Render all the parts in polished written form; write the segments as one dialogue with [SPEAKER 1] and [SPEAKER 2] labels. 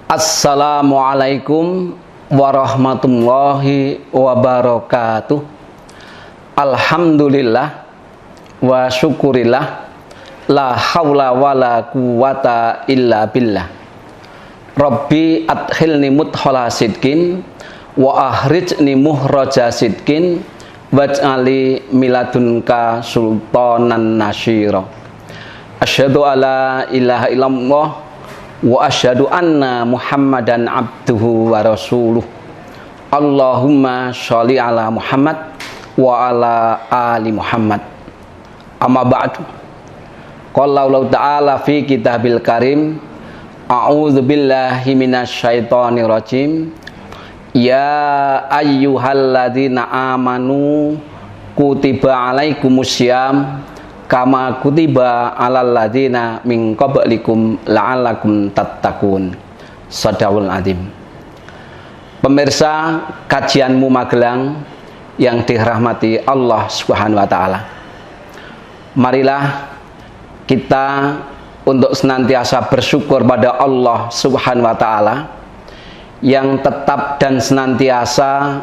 [SPEAKER 1] Assalamualaikum warahmatullahi wabarakatuh. Alhamdulillah wa syukurillah, la haula wa la quwata illa billah. Rabbi adkhilni mudkhala sidqin wa akhrijni mukhraja sidqin waj'ali miladunka sultanan nasyira. Asyhadu alla ilaha illallah wa asyhadu anna Muhammadan abduhu wa rasuluh. Allahumma sholli ala Muhammad wa ala ali Muhammad. Amma ba'du. Qala Allah ta'ala fi kitabil karim, a'udzu billahi minasyaitonir rajim. Ya ayyuhalladzina amanu kutiba alaikumussyam kama kutiba alal ladzina min qablikum la'allakum tattaqun. Shadaqul adzim. Pemirsa kajianmu Magelang yang dirahmati Allah Subhanahu wa taala. Marilah kita untuk senantiasa bersyukur pada Allah Subhanahu wa taala yang tetap dan senantiasa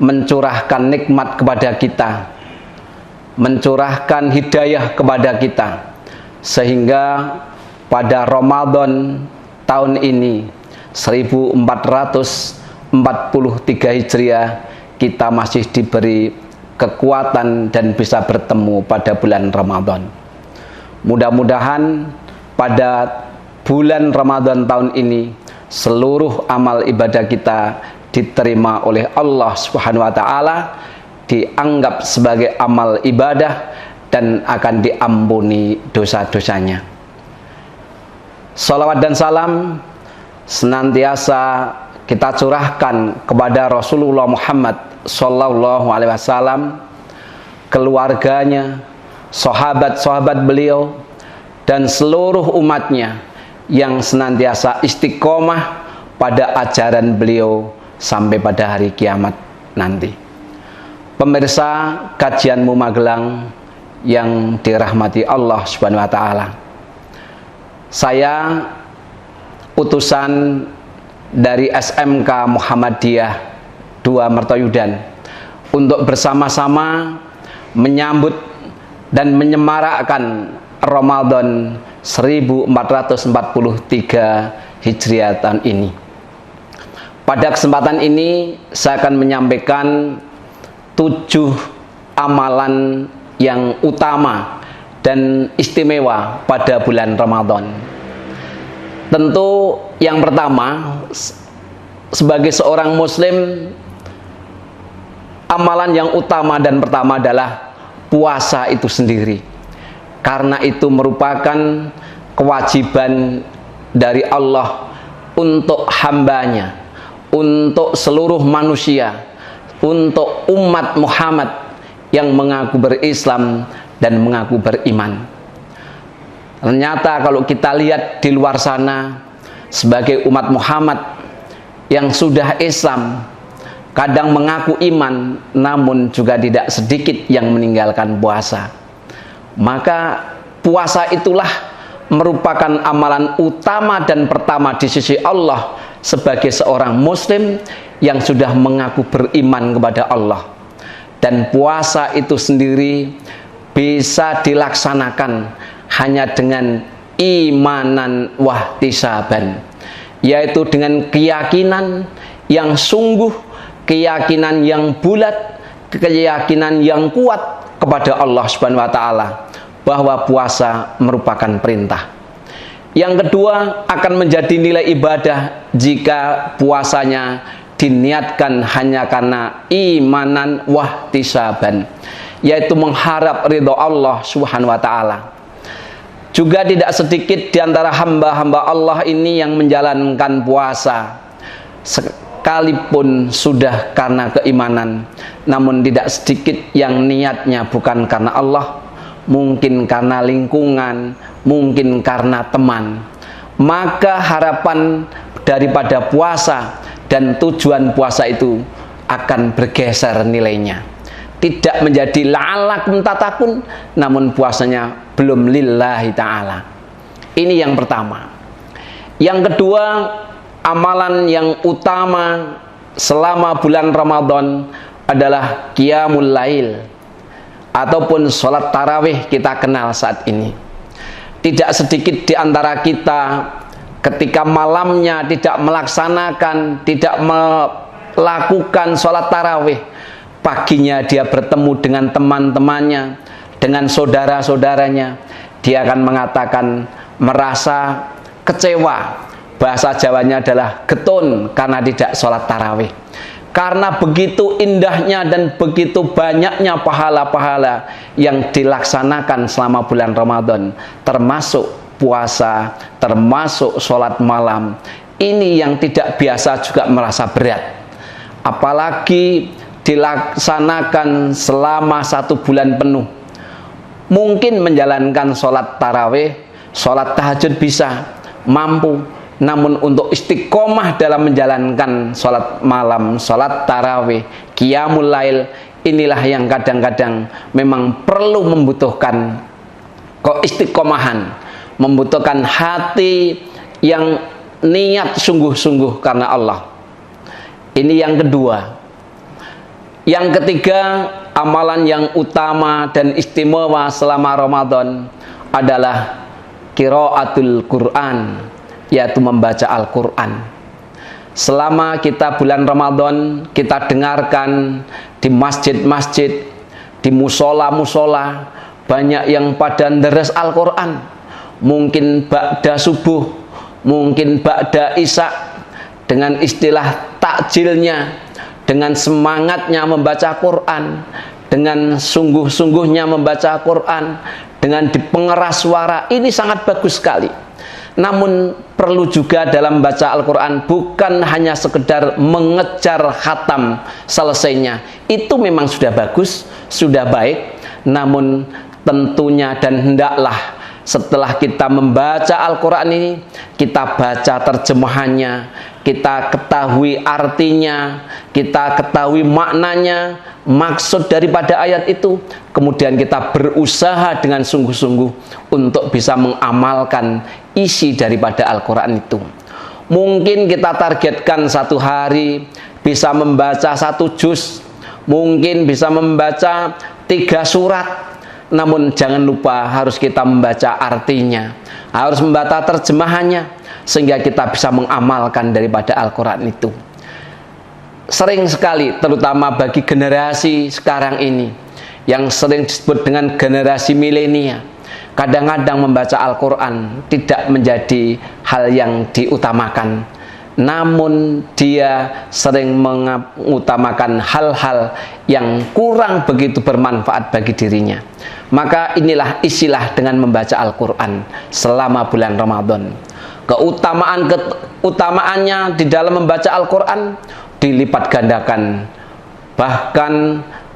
[SPEAKER 1] mencurahkan nikmat kepada kita, mencurahkan hidayah kepada kita, sehingga pada Ramadan tahun ini 1443 Hijriah kita masih diberi kekuatan dan bisa bertemu pada bulan Ramadan. Mudah-mudahan pada bulan Ramadan tahun ini seluruh amal ibadah kita diterima oleh Allah Subhanahu wa taala, dianggap sebagai amal ibadah dan akan diampuni dosa-dosanya. Salawat dan salam senantiasa kita curahkan kepada Rasulullah Muhammad sallallahu alaihi wasallam, keluarganya, sahabat-sahabat beliau, dan seluruh umatnya yang senantiasa istiqomah pada ajaran beliau sampai pada hari kiamat nanti. Pemirsa kajianmu Magelang yang dirahmati Allah Subhanahu wa taala. Saya utusan dari SMK Muhammadiyah 2 Mertoyudan untuk bersama-sama menyambut dan menyemarakkan Ramadan 1443 Hijriah tahun ini. Pada kesempatan ini saya akan menyampaikan 7 amalan yang utama dan istimewa pada bulan Ramadan. Tentu yang pertama, sebagai seorang muslim, amalan yang utama dan pertama adalah puasa itu sendiri. Karena itu merupakan kewajiban dari Allah untuk hambanya, untuk seluruh manusia, untuk umat Muhammad yang mengaku berislam dan mengaku beriman. Ternyata kalau kita lihat di luar sana, sebagai umat Muhammad yang sudah Islam, kadang mengaku iman, namun juga tidak sedikit yang meninggalkan puasa. Maka puasa itulah merupakan amalan utama dan pertama di sisi Allah sebagai seorang muslim yang sudah mengaku beriman kepada Allah. Dan puasa itu sendiri bisa dilaksanakan hanya dengan imanan wahtisaban, yaitu dengan keyakinan yang sungguh, keyakinan yang bulat, keyakinan yang kuat kepada Allah Subhanahu wa taala bahwa puasa merupakan perintah. Yang kedua, akan menjadi nilai ibadah jika puasanya diniatkan hanya karena imanan wahtisaban, yaitu mengharap ridho Allah Subhanahu wa taala. Juga tidak sedikit di antara hamba-hamba Allah ini yang menjalankan puasa sekalipun sudah karena keimanan, namun tidak sedikit yang niatnya bukan karena Allah, mungkin karena lingkungan, mungkin karena teman. Maka harapan daripada puasa dan tujuan puasa itu akan bergeser nilainya. Tidak menjadi la'alakum tatakun, namun puasanya belum lillahi ta'ala. Ini yang pertama. Yang kedua, amalan yang utama selama bulan Ramadan adalah qiyamul lail ataupun sholat tarawih kita kenal saat ini. Tidak sedikit di antara kita ketika malamnya tidak melaksanakan, tidak melakukan sholat tarawih, paginya dia bertemu dengan teman-temannya, dengan saudara-saudaranya, dia akan mengatakan merasa kecewa. Bahasa Jawanya adalah getun karena tidak sholat tarawih. Karena begitu indahnya dan begitu banyaknya pahala-pahala yang dilaksanakan selama bulan Ramadan, termasuk puasa, termasuk sholat malam. Ini yang tidak biasa juga merasa berat. Apalagi dilaksanakan selama 1 bulan penuh. Mungkin menjalankan sholat tarawih, sholat tahajud bisa, mampu. Namun untuk istiqomah dalam menjalankan sholat malam, sholat tarawih, qiyamul lail, inilah yang kadang-kadang memang perlu membutuhkan keistiqomahan, membutuhkan hati yang niat sungguh-sungguh karena Allah. Ini yang kedua. Yang ketiga, amalan yang utama dan istimewa selama Ramadan adalah qiraatul Quran, yaitu membaca Al-Quran. Selama kita bulan Ramadan, kita dengarkan di masjid-masjid, di musola-musola, banyak yang pada deres Al-Quran. Mungkin ba'da subuh, mungkin ba'da isya, dengan istilah takjilnya, dengan semangatnya membaca Quran, dengan sungguh-sungguhnya membaca Quran, dengan dipengeras suara. Ini sangat bagus sekali. Namun perlu juga dalam baca Al-Quran bukan hanya sekedar mengejar khatam selesainya. Itu memang sudah bagus, sudah baik. Namun tentunya dan hendaklah setelah kita membaca Al-Quran ini, kita baca terjemahannya, kita ketahui artinya, kita ketahui maknanya, maksud daripada ayat itu, kemudian kita berusaha dengan sungguh-sungguh untuk bisa mengamalkan isi daripada Al-Quran itu. Mungkin kita targetkan 1 hari bisa membaca 1 juz, mungkin bisa membaca 3 surat. Namun jangan lupa harus kita membaca artinya, harus membaca terjemahannya, sehingga kita bisa mengamalkan daripada Al-Quran itu. Sering sekali, terutama bagi generasi sekarang ini, yang sering disebut dengan generasi milenial, kadang-kadang membaca Al-Quran tidak menjadi hal yang diutamakan. Namun dia sering mengutamakan hal-hal yang kurang begitu bermanfaat bagi dirinya. Maka inilah isilah dengan membaca Al-Quran selama bulan Ramadan. Keutamaannya di dalam membaca Al-Quran dilipat gandakan. Bahkan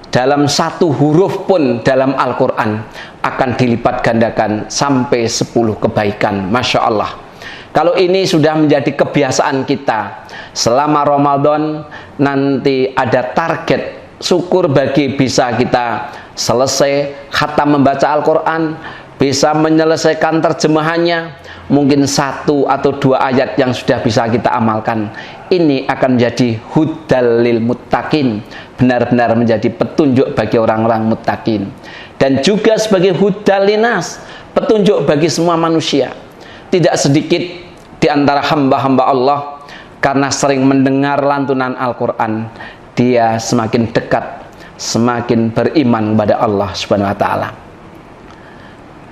[SPEAKER 1] dalam 1 huruf pun dalam Al-Quran akan dilipat gandakan sampai 10 kebaikan. Masya Allah. Kalau ini sudah menjadi kebiasaan kita selama Ramadan, nanti ada target, syukur bagi bisa kita selesai khatam membaca Al-Quran, bisa menyelesaikan terjemahannya, mungkin 1 atau 2 ayat yang sudah bisa kita amalkan. Ini akan menjadi hudal lil muttaqin, benar-benar menjadi petunjuk bagi orang-orang muttaqin, dan juga sebagai hudal linas, petunjuk bagi semua manusia. Tidak sedikit di antara hamba-hamba Allah karena sering mendengar lantunan Al-Quran, dia semakin dekat, semakin beriman kepada Allah Subhanahu wa ta'ala.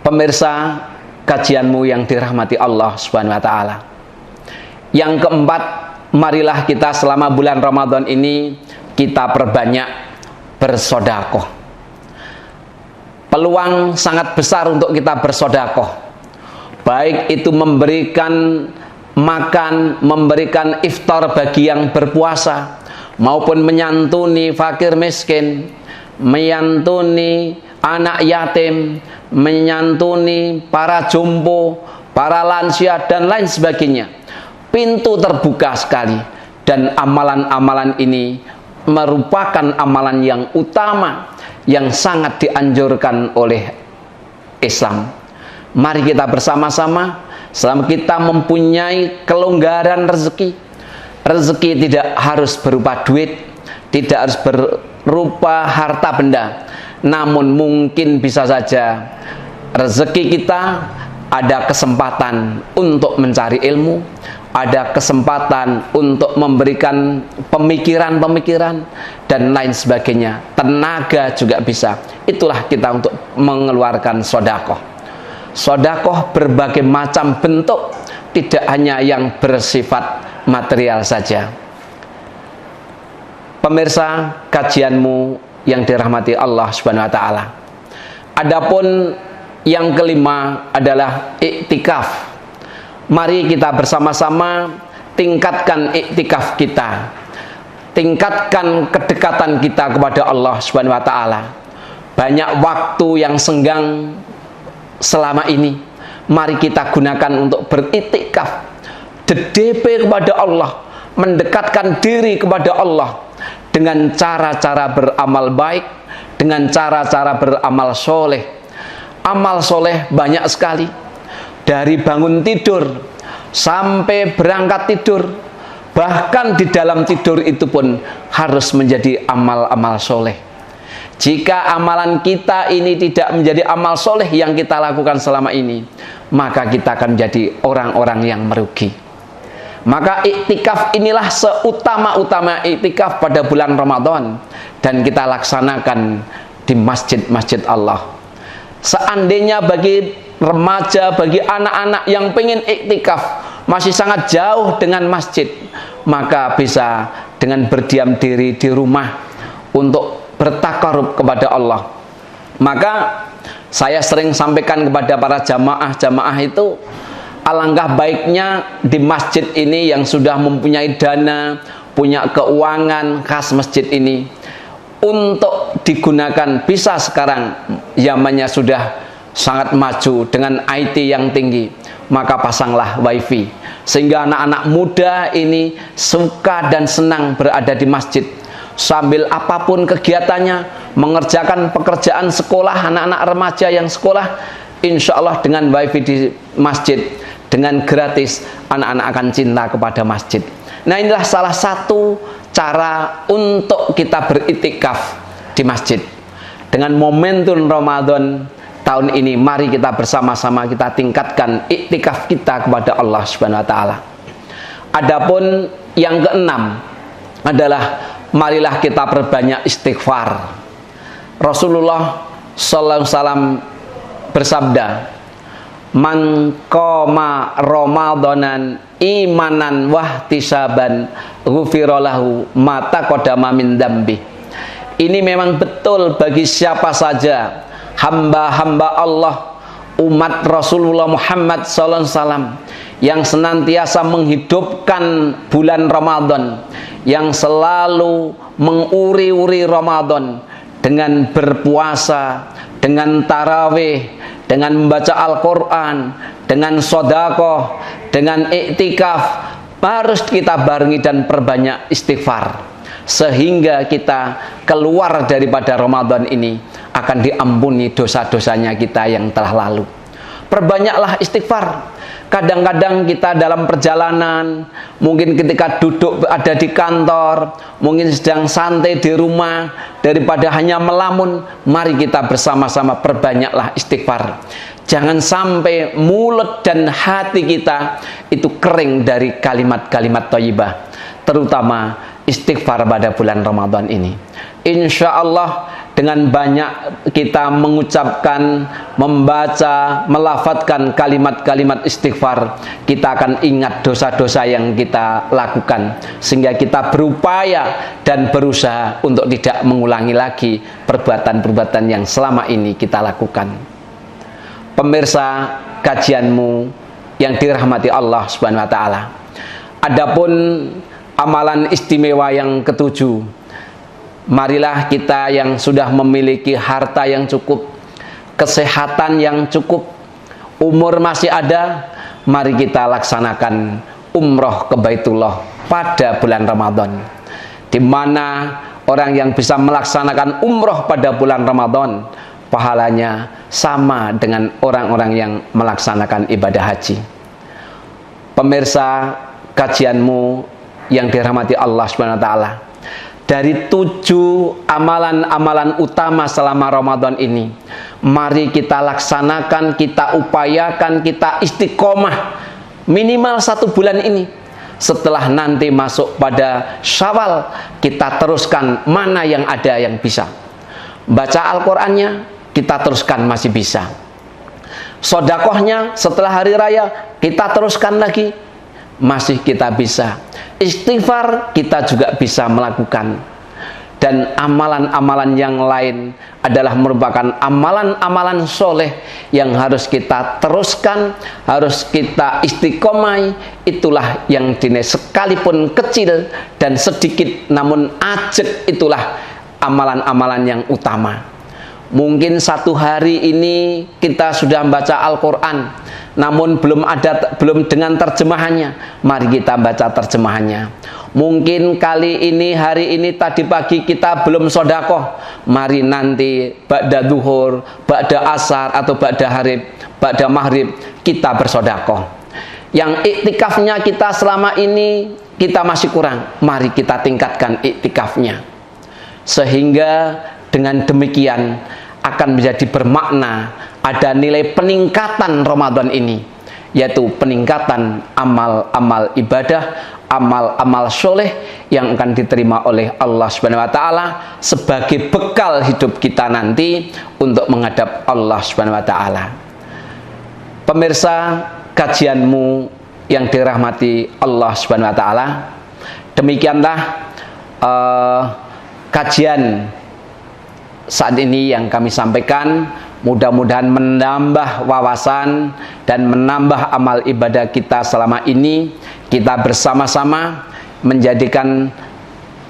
[SPEAKER 1] Pemirsa kajianmu yang dirahmati Allah Subhanahu wa ta'ala. Yang keempat, marilah kita selama bulan Ramadan ini kita perbanyak bersedekah. Peluang sangat besar untuk kita bersedekah. Baik itu memberikan makan, memberikan iftar bagi yang berpuasa, maupun menyantuni fakir miskin, menyantuni anak yatim, menyantuni para jompo, para lansia, dan lain sebagainya. Pintu terbuka sekali, dan amalan-amalan ini merupakan amalan yang utama yang sangat dianjurkan oleh Islam. Mari kita bersama-sama selama kita mempunyai kelonggaran rezeki. Rezeki tidak harus berupa duit, tidak harus berupa harta benda, namun mungkin bisa saja rezeki kita ada kesempatan untuk mencari ilmu, ada kesempatan untuk memberikan pemikiran-pemikiran dan lain sebagainya. Tenaga juga bisa. Itulah kita untuk mengeluarkan sedekah. Sedekah berbagai macam bentuk, tidak hanya yang bersifat material saja. Pemirsa kajianmu yang dirahmati Allah Subhanahu wa taala. Adapun yang kelima adalah iktikaf. Mari kita bersama-sama tingkatkan iktikaf kita. Tingkatkan kedekatan kita kepada Allah Subhanahu wa taala. Banyak waktu yang senggang selama ini, mari kita gunakan untuk beriktikaf. DDP kepada Allah, mendekatkan diri kepada Allah dengan cara-cara beramal baik, dengan cara-cara beramal soleh. Amal soleh banyak sekali, dari bangun tidur sampai berangkat tidur, bahkan di dalam tidur itu pun harus menjadi amal-amal soleh. Jika amalan kita ini tidak menjadi amal soleh yang kita lakukan selama ini, maka kita akan menjadi orang-orang yang merugi. Maka iktikaf inilah seutama-utama iktikaf pada bulan Ramadan, dan kita laksanakan di masjid-masjid Allah. Seandainya bagi remaja, bagi anak-anak yang pengen iktikaf masih sangat jauh dengan masjid, maka bisa dengan berdiam diri di rumah untuk bertakarub kepada Allah. Maka saya sering sampaikan kepada para jamaah itu, alangkah baiknya di masjid ini yang sudah mempunyai dana, punya keuangan khas masjid ini, untuk digunakan. Bisa sekarang zamannya sudah sangat maju dengan IT yang tinggi, maka pasanglah wifi sehingga anak-anak muda ini suka dan senang berada di masjid sambil apapun kegiatannya, mengerjakan pekerjaan sekolah. Anak-anak remaja yang sekolah, insya Allah dengan wifi di masjid dengan gratis, anak-anak akan cinta kepada masjid. Nah, inilah salah satu cara untuk kita beriktikaf di masjid. Dengan momentum Ramadan tahun ini, mari kita bersama-sama kita tingkatkan iktikaf kita kepada Allah Subhanahu wa taala. Adapun yang keenam adalah marilah kita perbanyak istighfar. Rasulullah sallallahu alaihi wasallam bersabda, "Man qama ramadanan imanan wahtisaban ghufira lahu ma taqaddama min dzambi." Ini memang betul bagi siapa saja hamba-hamba Allah, umat Rasulullah Muhammad sallallahu alaihi wasallam yang senantiasa menghidupkan bulan Ramadan, yang selalu menguri-uri Ramadan dengan berpuasa, dengan tarawih, dengan membaca Al-Quran, dengan sedekah, dengan iktikaf. Harus kita barengi dan perbanyak istighfar, sehingga kita keluar daripada Ramadan ini akan diampuni dosa-dosanya kita yang telah lalu. Perbanyaklah istighfar. Kadang-kadang kita dalam perjalanan, mungkin ketika duduk ada di kantor, mungkin sedang santai di rumah, daripada hanya melamun, mari kita bersama-sama perbanyaklah istighfar. Jangan sampai mulut dan hati kita itu kering dari kalimat-kalimat thayyibah, terutama istighfar pada bulan Ramadan ini. Insya Allah dengan banyak kita mengucapkan, membaca, melafadzkan kalimat-kalimat istighfar, kita akan ingat dosa-dosa yang kita lakukan, sehingga kita berupaya dan berusaha untuk tidak mengulangi lagi perbuatan-perbuatan yang selama ini kita lakukan. Pemirsa kajianmu yang dirahmati Allah Subhanahu wa taala. Adapun amalan istimewa yang ketujuh, marilah kita yang sudah memiliki harta yang cukup, kesehatan yang cukup, umur masih ada, mari kita laksanakan umroh ke Baitullah pada bulan Ramadan. Di mana orang yang bisa melaksanakan umroh pada bulan Ramadan, pahalanya sama dengan orang-orang yang melaksanakan ibadah haji. Pemirsa kajianmu yang dirahmati Allah Subhanahu wa taala, dari 7 amalan-amalan utama selama Ramadan ini, mari kita laksanakan, kita upayakan, kita istiqomah minimal 1 bulan ini. Setelah nanti masuk pada Syawal, kita teruskan mana yang ada yang bisa. Baca Al-Qur'annya kita teruskan masih bisa. Sodakohnya setelah hari raya kita teruskan lagi, masih kita bisa. Istighfar kita juga bisa melakukan. Dan amalan-amalan yang lain adalah merupakan amalan-amalan soleh yang harus kita teruskan, harus kita istiqomai. Itulah yang dinilai sekalipun kecil dan sedikit namun ajek, itulah amalan-amalan yang utama. Mungkin 1 hari ini kita sudah membaca Al-Quran, namun belum dengan terjemahannya. Mari kita baca terjemahannya. Mungkin hari ini tadi pagi kita belum sodakoh. Mari nanti ba'da duhur, ba'da asar atau ba'da maghrib kita bersodakoh. Yang iktikafnya kita selama ini kita masih kurang. Mari kita tingkatkan iktikafnya. Sehingga dengan demikian akan menjadi bermakna, ada nilai peningkatan Ramadan ini, yaitu peningkatan amal-amal ibadah, amal-amal soleh yang akan diterima oleh Allah Subhanahu wa taala sebagai bekal hidup kita nanti untuk menghadap Allah Subhanahu wa taala. Pemirsa kajianmu yang dirahmati Allah Subhanahu wa taala, demikianlah kajian saat ini yang kami sampaikan. Mudah-mudahan menambah wawasan dan menambah amal ibadah kita selama ini. Kita bersama-sama menjadikan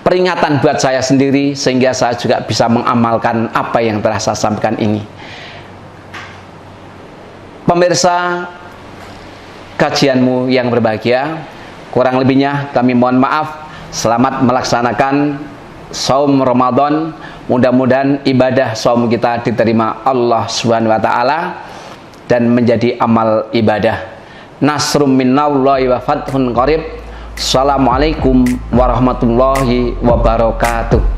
[SPEAKER 1] peringatan buat saya sendiri, sehingga saya juga bisa mengamalkan apa yang telah saya sampaikan ini. Pemirsa kajianmu yang berbahagia, kurang lebihnya kami mohon maaf. Selamat melaksanakan saum Ramadan. Mudah-mudahan ibadah saum kita diterima Allah Subhanahu wa taala dan menjadi amal ibadah. Nasrum minallahi wa fathun qarib. Assalamualaikum warahmatullahi wabarakatuh.